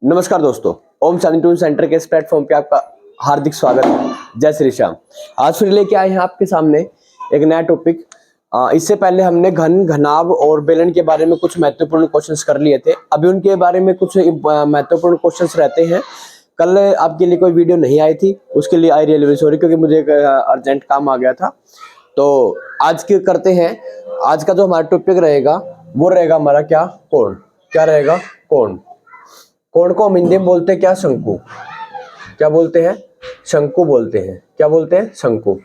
नमस्कार दोस्तों, Om Shanti tuition centre के इस प्लेटफॉर्म पे आपका हार्दिक स्वागत है। जय श्री श्याम। आज फिर लेके आए हैं आपके सामने एक नया टॉपिक। इससे पहले हमने घन, घनाभ और बेलन के बारे में कुछ महत्वपूर्ण क्वेश्चंस कर लिए थे। अभी उनके बारे में कुछ महत्वपूर्ण क्वेश्चंस रहते हैं। कल आपके लिए कोई वीडियो नहीं आई थी, उसके लिए आई रियली सॉरी, क्योंकि मुझे एक अर्जेंट काम आ गया था। तो आज के करते हैं। आज का जो हमारा टॉपिक रहेगा वो रहेगा हमारा क्या, कोण। क्या रहेगा? कोण। कोण को हम हिंदी में बोलते हैं क्या? शंकु। क्या बोलते हैं? शंकु बोलते हैं। क्या बोलते हैं? शंकु।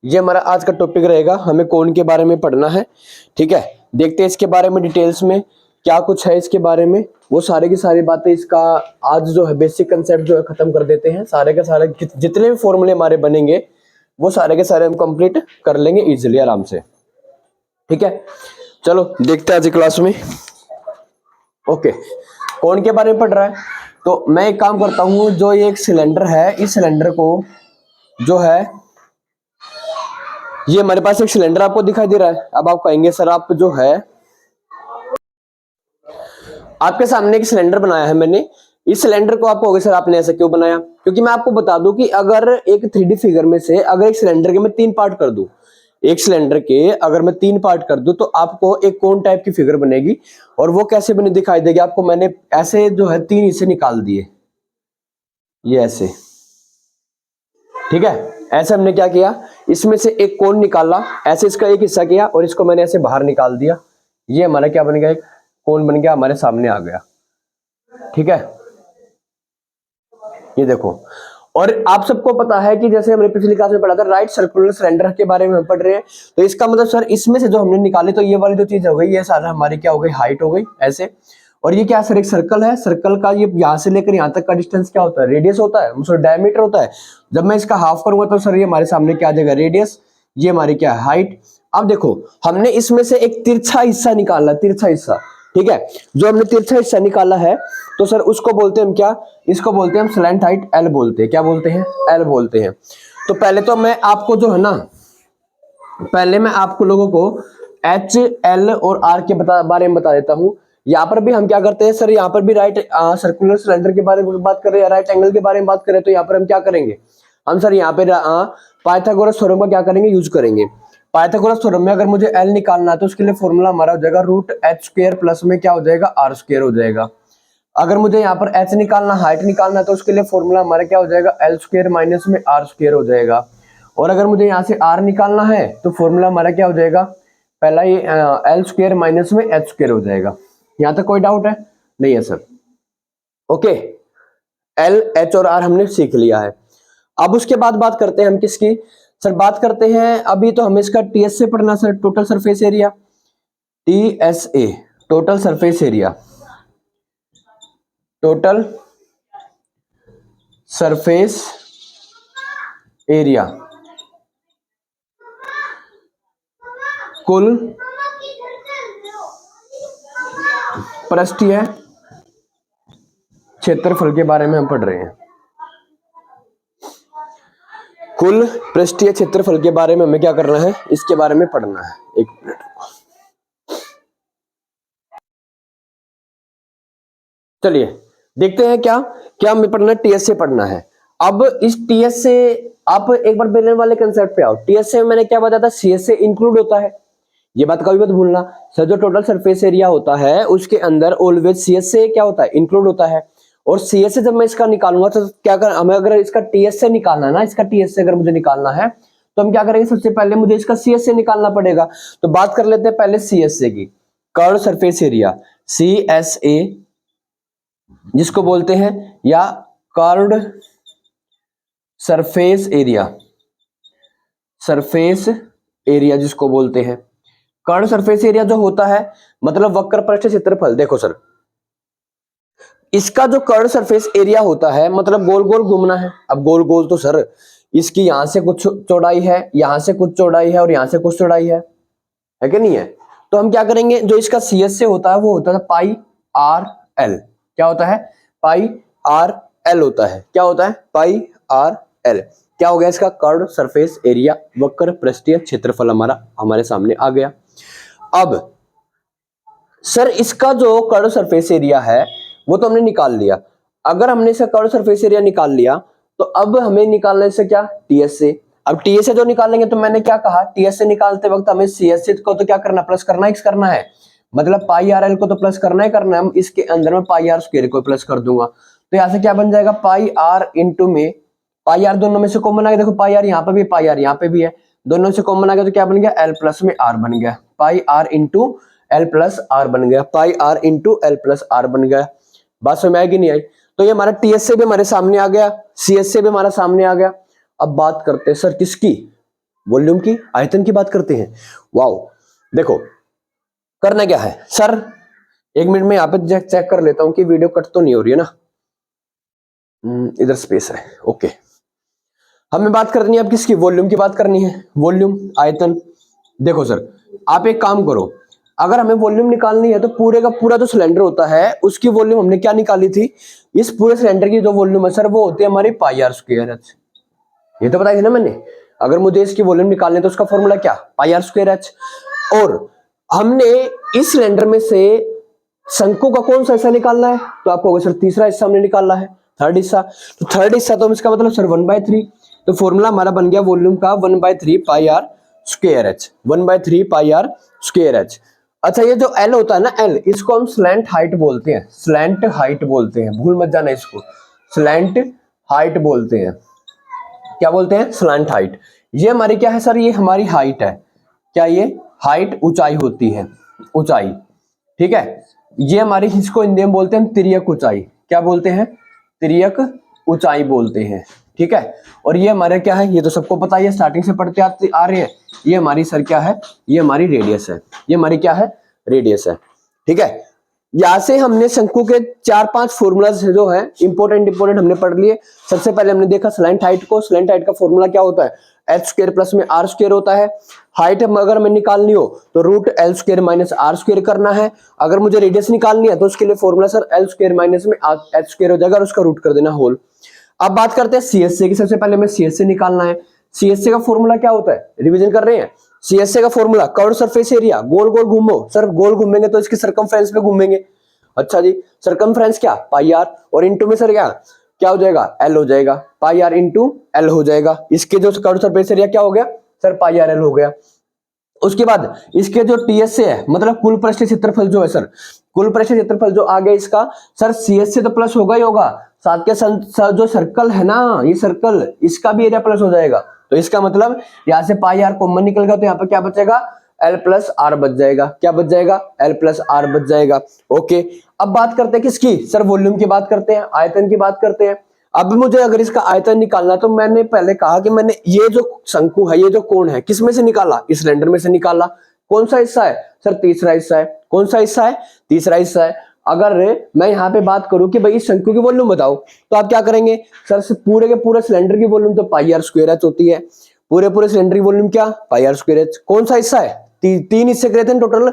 ये हमारा आज का टॉपिक रहेगा। हमें कोण के बारे में पढ़ना है, ठीक है। देखते हैं इसके बारे में डिटेल्स में क्या कुछ है इसके बारे में। वो सारे की सारी बातें इसका आज जो है बेसिक कंसेप्ट जो है खत्म कर देते हैं। सारे के सारे जितने भी फॉर्मूले हमारे बनेंगे वो सारे के सारे हम कंप्लीट कर लेंगे इजीली, आराम से, ठीक है। चलो देखते हैं आज क्लास में। ओके, कोण के बारे में पढ़ रहा है तो मैं एक काम करता हूं। जो ये एक सिलेंडर है, इस सिलेंडर को जो है, ये हमारे पास एक सिलेंडर आपको दिखाई दे रहा है। अब आप कहेंगे सर आप जो है आपके सामने एक सिलेंडर बनाया है मैंने। इस सिलेंडर को आप कहोगे सर आपने ऐसा क्यों बनाया? क्योंकि मैं आपको बता दूं कि अगर एक 3D फिगर में से अगर एक सिलेंडर के मैं 3 पार्ट कर दूं, एक सिलेंडर के अगर मैं 3 पार्ट कर दूं तो आपको एक कोण टाइप की फिगर बनेगी। और वो कैसे बनी दिखाई देगी आपको। मैंने ऐसे जो है 3 हिस्से निकाल दिए, ये ऐसे, ठीक है। ऐसे हमने क्या किया, इसमें से एक कोण निकाला, ऐसे इसका एक हिस्सा किया और इसको मैंने ऐसे बाहर निकाल दिया। ये हमारा क्या बन गया? एक कोण बन गया, हमारे सामने आ गया, ठीक है। ये देखो। और आप सबको पता है कि जैसे हमने पिछली क्लास में पढ़ा था राइट सर्कुलर सिलेंडर के बारे में हम पढ़ रहे हैं। तो इसका मतलब सर इसमें से जो हमने निकाले तो ये वाली जो चीज हो गई, ये सारा हमारी क्या हो गई? हाइट हो गई ऐसे। और ये क्या सर? एक सर्कल है। सर्कल का ये यहां से लेकर यहां तक का डिस्टेंस क्या होता है? रेडियस होता है, सॉरी डायमीटर होता है। जब मैं इसका हाफ करूंगा तो सर ये हमारे सामने क्या आ जाएगा? रेडियस। ये हमारी क्या है? हाइट। अब देखो हमने इसमें से एक तिरछा हिस्सा निकाला, तिरछा हिस्सा, ठीक है। जो हमने तिरछा हिस्सा निकाला है तो सर उसको बोलते हैं हम क्या? इसको बोलते हैं हम स्लैंट हाइट, एल बोलते हैं। क्या बोलते हैं? एल बोलते हैं। तो पहले तो मैं आपको जो है ना, पहले मैं आपको लोगों को एच, एल और आर के बारे में बता देता हूं। यहाँ पर भी हम क्या करते हैं सर, यहाँ पर भी राइट सर्कुलर सिलेंडर के बारे में बात कर रहे हैं, राइट एंगल के बारे में बात करें तो यहाँ पर हम क्या करेंगे? हम सर यहाँ पे पाइथागोरस थ्योरम का क्या करेंगे? यूज करेंगे। पाइथागोरस थ्योरम में अगर मुझे एल निकालना है तो उसके लिए फॉर्मूला हमारा हो जाएगा रूट एच स्क्वायर प्लस में क्या हो जाएगा? आर स्क्वायर हो जाएगा। अगर मुझे यहाँ पर एच निकालना, हाइट निकालना है तो उसके लिए फॉर्मूला हमारा क्या हो जाएगा? एल स्क्वायर माइनस में आर स्क्वायर हो जाएगा। और अगर मुझे यहाँ से आर निकालना है तो फॉर्मूला हमारा क्या हो जाएगा? पहला ये एल स्क्वायर माइनस में एच स्क्वायर हो जाएगा। यहाँ तक कोई डाउट है? नहीं है सर। ओके, एल, एच और आर हमने सीख लिया है। अब उसके बाद बात करते हैं हम किसकी? सर बात करते हैं अभी तो हमें इसका टीएस से पढ़ना sir, total surface area. TSA, total surface area, total surface area, कुल पृष्ठीय क्षेत्रफल के बारे में हम पढ़ रहे हैं। कुल पृष्ठीय क्षेत्रफल के बारे में हमें क्या करना है? इसके बारे में पढ़ना है। एक मिनट, चलिए देखते हैं क्या क्या हमें पढ़ना है। टीएस से पढ़ना है। अब इस टीएस से आप एक बार बेलन वाले कंसेप्ट पे आओ। टीएस से मैंने क्या बताया था? सीएस से इंक्लूड होता है, ये बात कभी मत भूलना सर। जो टोटल सरफेस एरिया होता है उसके अंदर ऑलवेज सीएस से क्या होता है? इंक्लूड होता है। और सीएस से जब मैं इसका निकालूंगा तो क्या कर, हमें अगर इसका टीएस से निकालना है ना, इसका टीएस से अगर मुझे निकालना है तो हम क्या करेंगे? सबसे पहले मुझे इसका सीएस से निकालना पड़ेगा। तो बात कर लेते हैं पहले सीएस से की। कर्व सरफेस एरिया, सीएसए जिसको बोलते हैं, या curved surface area, surface area जिसको बोलते हैं। कर्व सरफेस एरिया जो होता है मतलब वक्र पृष्ठ क्षेत्रफल। देखो सर, इसका जो कर्व सरफेस एरिया होता है मतलब गोल गोल घूमना है। अब गोल गोल तो सर इसकी यहां से कुछ चौड़ाई है, यहां से कुछ चौड़ाई है और यहां से कुछ चौड़ाई है कि नहीं है? तो हम क्या करेंगे? जो इसका सीएस से होता है वो होता है पाई आर एल। क्या होता है? पाई आर एल होता है। क्या होता है? पाई आर एल। क्या हो गया? इसका कर्व सरफेस एरिया, वक्र पृष्ठीय क्षेत्रफल हमारे सामने आ गया। अब सर इसका जो कर्व सरफेस एरिया है वो तो हमने निकाल लिया। अगर हमने इसका कर्व सरफेस एरिया निकाल लिया तो अब हमें निकालना इससे क्या, टीएस से। अब टीएस से जो निकालेंगे तो मैंने क्या कहा, टीएस से निकालते वक्त हमें सीएस को तो क्या करना, प्लस करना, एक्स करना है, मतलब पाई आर एल को तो प्लस करना है। हम इसके अंदर में पाई आर स्क्वायर को प्लस कर दूंगा, तो यहाँ से क्या बन जाएगा, पाई आर इंटू में पाई आर दोनों में से कॉमन आ गया, देखो पाई आर यहाँ पे भी, पाई आर यहाँ पे भी है, दोनों से कॉमन आ गया तो क्या बन गया, एल प्लस में आर बन गया, pi r into l plus r बन गया, pi r into l plus r बन गया। बात समझ में आएगी नहीं आई? तो ये हमारा टीएस से भी हमारे सामने आ गया, सीएस से भी हमारा सामने आ गया। अब बात करते हैं सर किसकी, वॉल्यूम की, आयतन की बात करते हैं। वाओ, देखो करना क्या है सर, एक मिनट में यहाँ पे चेक कर लेता हूं कि वीडियो कट तो नहीं हो रही है ना, इधर स्पेस है, ओके। हमें बात करनी है अब किसकी, वॉल्यूम की बात करनी है, वॉल्यूम, आयतन। देखो सर आप एक काम करो, अगर हमें वॉल्यूम निकालनी है तो पूरे का पूरा जो सिलेंडर होता है उसकी वॉल्यूम हमने क्या निकाली थी, इस पूरे सिलेंडर की जो वॉल्यूम है सर वो होती है हमारी पाई आर स्क्वायर एच। ये तो बताई थी ना मैंने, अगर मुझे इसकी वॉल्यूम निकालनी है तो उसका फॉर्मूला क्या, पाई आर स्क्वायर एच। और हमने इस सिलेंडर में से शंकु का कौन सा हिस्सा निकालना है, तो आपको होगा सर तीसरा हिस्सा हमने निकालना है, थर्ड हिस्सा। तो थर्ड हिस्सा तो इसका मतलब सर 1/3, तो फॉर्मूला हमारा बन गया वॉल्यूम का 1/3 pi r square h, 1/3 pi r square h. अच्छा ये जो एल होता है ना, एल, इसको हम स्लैंट हाइट बोलते हैं, स्लैंट हाइट बोलते हैं, भूल मत जाना इसको, स्लैंट हाइट बोलते हैं। क्या बोलते हैं, स्लैंट हाइट। ये हमारी क्या है सर, ये हमारी हाइट है, क्या ये हाइट, ऊंचाई होती है, ऊंचाई, ठीक है। ये हमारी, इसको हिंदी में बोलते हैं तिर्यक ऊंचाई, क्या बोलते हैं, तिर्यक ऊंचाई बोलते हैं, ठीक है। और ये हमारे क्या है, ये तो सबको पता है, स्टार्टिंग से पढ़ते आ रहे हैं, ये हमारी सर क्या है, ये हमारी रेडियस है, ये हमारी क्या है, रेडियस है, ठीक है। यहां से हमने शंकु के 4-5 फॉर्मूलाज जो है इंपॉर्टेंट हमने पढ़ लिए। सबसे पहले हमने देखा स्लैंट हाइट को, स्लैंट हाइट का फॉर्मूला क्या होता है, एच स्क्वायर प्लस में आर स्क्वायर होता है। हाइट अगर हमें निकालनी हो तो root L square minus R square करना है। अगर मुझे रेडियस निकालनी है तो उसके लिए formula sir L square minus में एच स्क्वायर हो जाएगा और उसका रूट कर देना होल। अब बात करते हैं सीएससी की। सबसे पहले हमें सीएससी निकालना है। सीएससी का फॉर्मूला क्या होता है, रिवीजन कर रहे हैं। सीएससी का फॉर्मूला कर्व सरफेस एरिया, गोल गोल घूमो सर, गोल घूमेंगे तो इसके सर्कमफ्रेंस पे घूमेंगे। अच्छा जी, सर्कमफ्रेंस क्या, पाई आर, और इनटू में सर क्या हो जाएगा, एल हो जाएगा, पाई आर इंटू एल हो जाएगा। इसके जो कर्व सरफेस एरिया क्या हो गया सर, पाई आर एल हो गया। उसके बाद इसके जो टीएस से है, मतलब कुल पृष्ठीय क्षेत्रफल जो है सर, कुल पृष्ठीय क्षेत्रफल जो आ गया इसका सर, सीएस से तो प्लस होगा ही होगा, साथ के जो सर्कल है ना, ये सर्कल, इसका भी एरिया प्लस हो जाएगा। तो इसका मतलब यहाँ से पाई आर कॉमन निकल गया, तो यहाँ पे क्या बचेगा, एल प्लस आर बच जाएगा। क्या बच जाएगा, एल प्लस आर बच जाएगा। ओके, अब बात करते हैं किसकी सर, वॉल्यूम की बात करते हैं, आयतन की बात करते हैं। अब मुझे अगर इसका आयतन निकालना, तो मैंने पहले कहा कि मैंने ये जो शंकु है, ये जो कोण है, किस में से निकाला, इस सिलेंडर में से निकाला। कौन सा हिस्सा है सर, तीसरा हिस्सा है। कौन सा हिस्सा है, तीसरा हिस्सा है। अगर मैं यहाँ पे बात करूं कि भाई इस शंकु की वॉल्यूम बताओ, तो आप क्या करेंगे सर, पूरे के पूरे सिलेंडर की वॉल्यूम तो पाई आर स्क्वायर एच होती है। पूरे सिलेंडर की वॉल्यूम क्या, पाई आर स्क्वायर एच। कौन सा हिस्सा है, तीन हिस्से करे थे टोटल,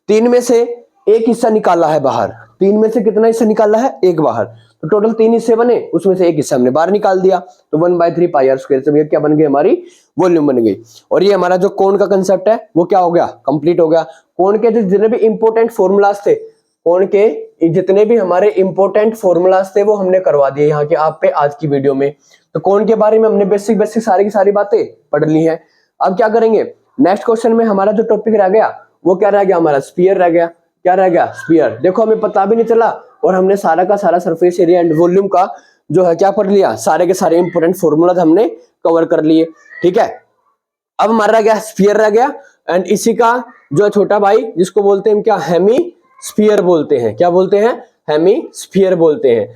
तीन में से एक हिस्सा निकाला है बाहर। तीन में से कितना हिस्सा निकाला है, एक बाहर। तो टोटल 3 हिस्से बने, उसमें से एक हिस्सा हमने बाहर निकाल दिया, तो 1/3 पाई आर स्क्वायर से क्या बन गई, हमारी वॉल्यूम बन गई। और ये हमारा जो कोण का कंसेप्ट है वो क्या हो गया, कंप्लीट हो गया। कोण के जितने भी इंपॉर्टेंट फॉर्मूलाज थे, कोण के जितने भी हमारे इंपॉर्टेंट फॉर्मूलाज थे वो हमने करवा दिए यहाँ के आप पे आज की वीडियो में। तो कोण के बारे में हमने बेसिक सारी की सारी बातें पढ़ ली है। अब क्या करेंगे, नेक्स्ट क्वेश्चन में हमारा जो टॉपिक रह गया वो क्या रह गया, हमारा स्फीयर रह गया। क्या रह गया, स्फीयर। देखो हमें पता भी नहीं चला और हमने सारा का सारा सरफेस एरिया एंड वॉल्यूम का जो है क्या पढ़ लिया, सारे के सारे इंपॉर्टेंट फॉर्मूलाज हमने कवर कर लिए, ठीक है। अब हमारा रह गया स्फीयर रह गया, एंड इसी का जो छोटा भाई जिसको बोलते हैं क्या, हेमी स्फीयर बोलते हैं। क्या बोलते हैं, हेमी स्फीयर बोलते हैं।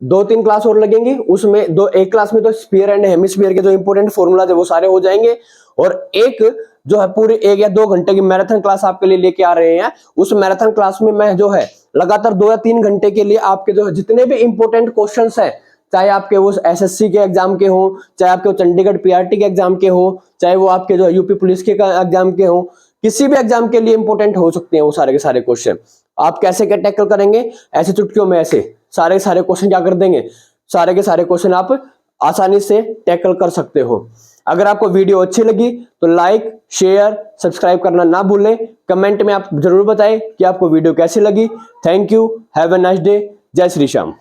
2-3 क्लास और लगेंगी, उसमें एक क्लास में तो स्फीयर एंड हेमिस्फीयर के जो इंपॉर्टेंट फॉर्मूला थे वो सारे हो जाएंगे, और एक जो है पूरे 1 या 2 घंटे की मैराथन क्लास आपके लिए लेके आ रहे हैं। उस मैराथन क्लास में मैं जो है लगातार 2 या 3 घंटे के लिए आपके जो है जितने भी इंपॉर्टेंट क्वेश्चंस हैं, चाहे आपके वो एसएससी के एग्जाम के हो, चाहे आपके वो चंडीगढ़ पीआरटी के एग्जाम के हो, चाहे वो आपके जो यूपी पुलिस के एग्जाम के हो, किसी भी एग्जाम के लिए इंपॉर्टेंट हो सकते हैं वो सारे के सारे क्वेश्चन। आप कैसे क्या टैकल करेंगे, ऐसे चुटकियों में ऐसे सारे के सारे क्वेश्चन क्या कर देंगे, सारे के सारे क्वेश्चन आप आसानी से टैकल कर सकते हो। अगर आपको वीडियो अच्छी लगी तो लाइक, शेयर, सब्सक्राइब करना ना भूलें। कमेंट में आप जरूर बताएं कि आपको वीडियो कैसी लगी। Thank you, have a nice day, जय श्री श्याम।